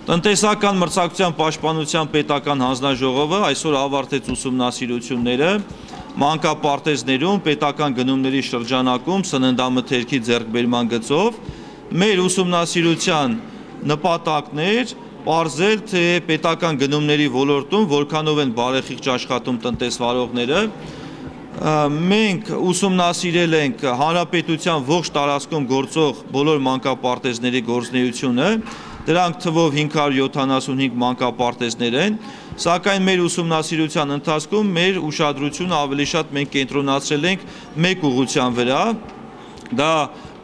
Տնտեսական մրցակցության պաշտպանության պետական հանձնաժողովը այսօր ավարտեց ուսումնասիրությունները մանկապարտեզներում պետական գնումների շրջանակում սննդամթերքի ձեռքբերման գծով։ Մեր ուսումնասիրության նպատակն էր պարզել, թե պետական գնումների ոլորտում որքանով են բարեխիղճ աշխատում տնտեսվարողները։ Մենք ուսումնասիրել ենք հանրապետության ողջ տարածքում գործող բոլոր մանկապարտեզների գործունեությունը, դրանք թվով 575 մանկապարտեզներ են, սակայն մեր ուսումնասիրության ընթացքում մեր ուշադրությունը ավելի շատ մենք կենտրոնացրել ենք մեկ ուղղության վրա, դա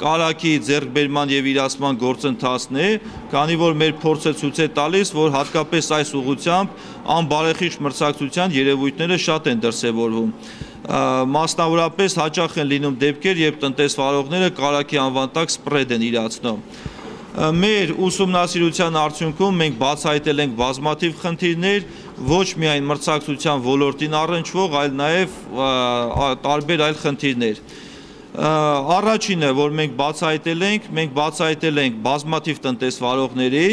կարագի ձեռքբերման եւ իրացման գործընթացն է, քանի որ մեր փորձը ցույց է տալիս, որ հատկապես այս ուղղությամբ անբարեխիղճ մրցակցության երևույթները շատ են դրսևորվում։ Մասնավորապես հաճախ են լինում դեպքեր, երբ տնտեսվարողները կարագի անվան տակ սպրեդ են իրացնում։ Մեր ուսումնասիրության արդյունքում մենք բացահայտել ենք բազմաթիվ խնդիրներ, ոչ միայն մրցակցության ոլորտին առնչվող, այլ նաև տարբեր այլ խնդիրներ։ Առաջինը, որ մենք բացահայտել ենք բազմաթիվ տնտեսվարողների,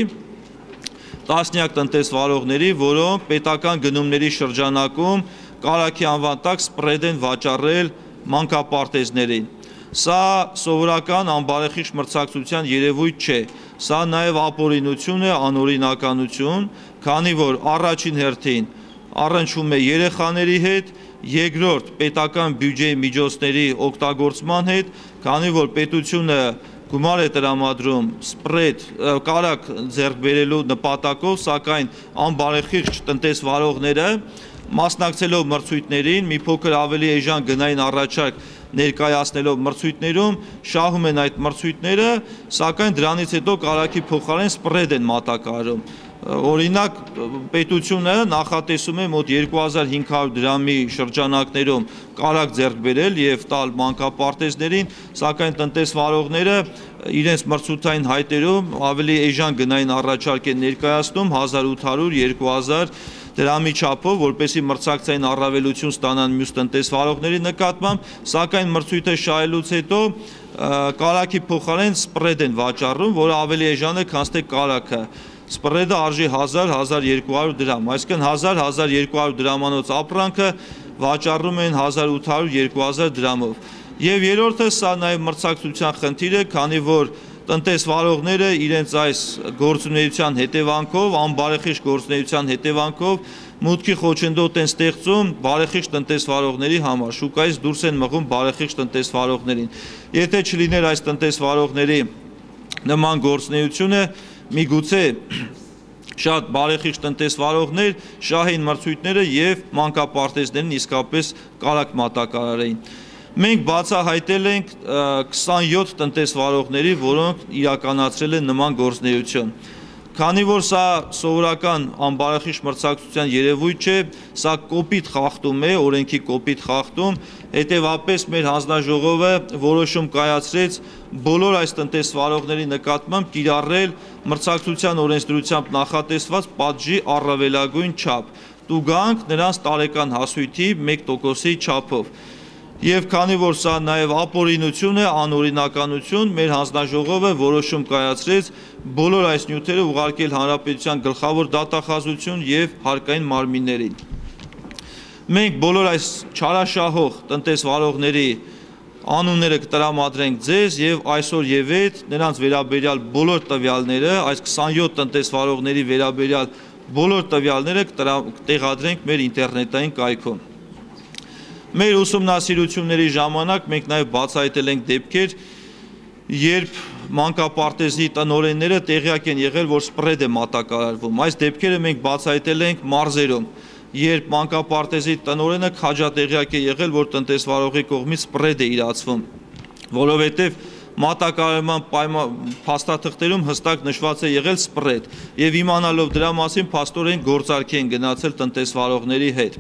տասնյակ տնտեսվարողների, որոնք պետական գնումների շրջանակում կարագի անվան տակ սպրեդ են վաճառել մանկապարտեզներին։ Սա սովորական անբարեխիղճ մրցակցության երևույթ չէ, սա նաև ապօրինություն է, անօրինականություն, քանի որ առաջին հերթին առնչվում է երեխաների հետ, երկրորդ պետական բյուջեի միջոցների օգտագործման հետ, քանի որ պետությունը գումար է տրամադրում սպրեդ կարագ ձեռք բերելու նպատակով, սակայն անբարեխիղճ տնտեսվարողները մասնակցելով մրցույթներին, մի փոքր ավելի էժան գնային առաջարկ ներկայացնելով մրցույթներում, շահում են այդ մրցույթները, սակայն դրանից հետո կարագի փոխարեն սպրեդ են մատակարարում։ Օրինակ, պետությունը նախատեսում է մոտ 2500 դրամի շրջանակներում կարագ ձեռք բերել եւ տալ մանկապարտեզներին, սակայն տնտեսվարողները իրենց մրցութային հայտերում ավելի էժան գնային առաջարկ են ներկայացնում 1800-2000 դրամի չափով, որպեսզի մրցակցային առավելություն ստանան մյուս տնտեսվարողների նկատմամբ, սակայն մրցույթը շահելուց հետո կարագի փոխարեն սպրեդ են վաճառում, որը ավելի էժան է, քան թե կարագը։ Սպրեդը արժի 1000-1200 դրամ, այսինքն 1000-1200 դրամանոց ապրանքը վաճառում են 1800-2000 դրամով։ Եվ երրորդը սա նաև մրցակցության խնդիր է, քանի որ տնտեսվարողները իրենց այս գործունեության հետևանքով, անբարեխիղճ գործունեության հետևանքով մուտքի խոչընդոտ են ստեղծում բարեխիղճ տնտեսվարողների համար, շուկայից դուրս են մղում բարեխիղճ տնտեսվարողներին։ Եթե չլիներ այս տնտեսվարողների նման գործունեությունը, միգուցե շատ բարեխիղճ տնտեսվարողներ շահեին մրցույթները եւ մանկապարտեզներին իսկապես կարագ մատակարարեին։ Մենք բացահայտել ենք 27 տնտեսվարողների, որոնք իրականացրել են նման գործունեություն։ Քանի որ սա սովորական անբարեխիղճ մրցակցության երևույթ չէ, սա կոպիտ խախտում է, օրենքի կոպիտ խախտում, հետևաբար մեր հանձնաժողովը որոշում կայացրեց բոլոր այս տնտեսվարողների նկատմամբ կիրառել մրցակցության օրենսդրությամբ նախատեսված պատժի առավելագույն չափ, տուգանք նրանց տարեկան հասույթի 1%-ի չափով։ Եվ քանի որ սա նաև ապօրինություն է, անօրինականություն, մեր հանձնաժողովը որոշում կայացրեց բոլոր այս նյութերը ուղարկել հանրապետության գլխավոր դատախազություն եւ հարկային մարմիններին։ Մենք բոլոր այս չարաշահող տնտեսվարողների անունները կտրամադրենք ձեզ եւ այսօր եւ այդ նրանց վերաբերյալ բոլոր տվյալները, այս 27 տնտեսվարողների վերաբերյալ բոլոր տվյալները կտեղադրենք մեր ինտերնետային կայքում։ Մեր ուսումնասիրությունների ժամանակ մենք նաև բացահայտել ենք դեպքեր, երբ մանկապարտեզի տնօրենները տեղյակ են եղել, որ սպրեդ է մատակարարվում։ Այս դեպքերը մենք բացահայտել ենք մարզերում, երբ մանկապարտեզի տնօրենը քաջատեղյակ է եղել, որ տնտեսվարողի կողմից սպրեդ է իրացվում, որովհետև մատակարարման փաստաթղթերում հստակ նշված է եղել սպրեդ, եւ իմանալով դրա մասին փաստորեն գործարքի են գնացել տնտեսվարողների հետ։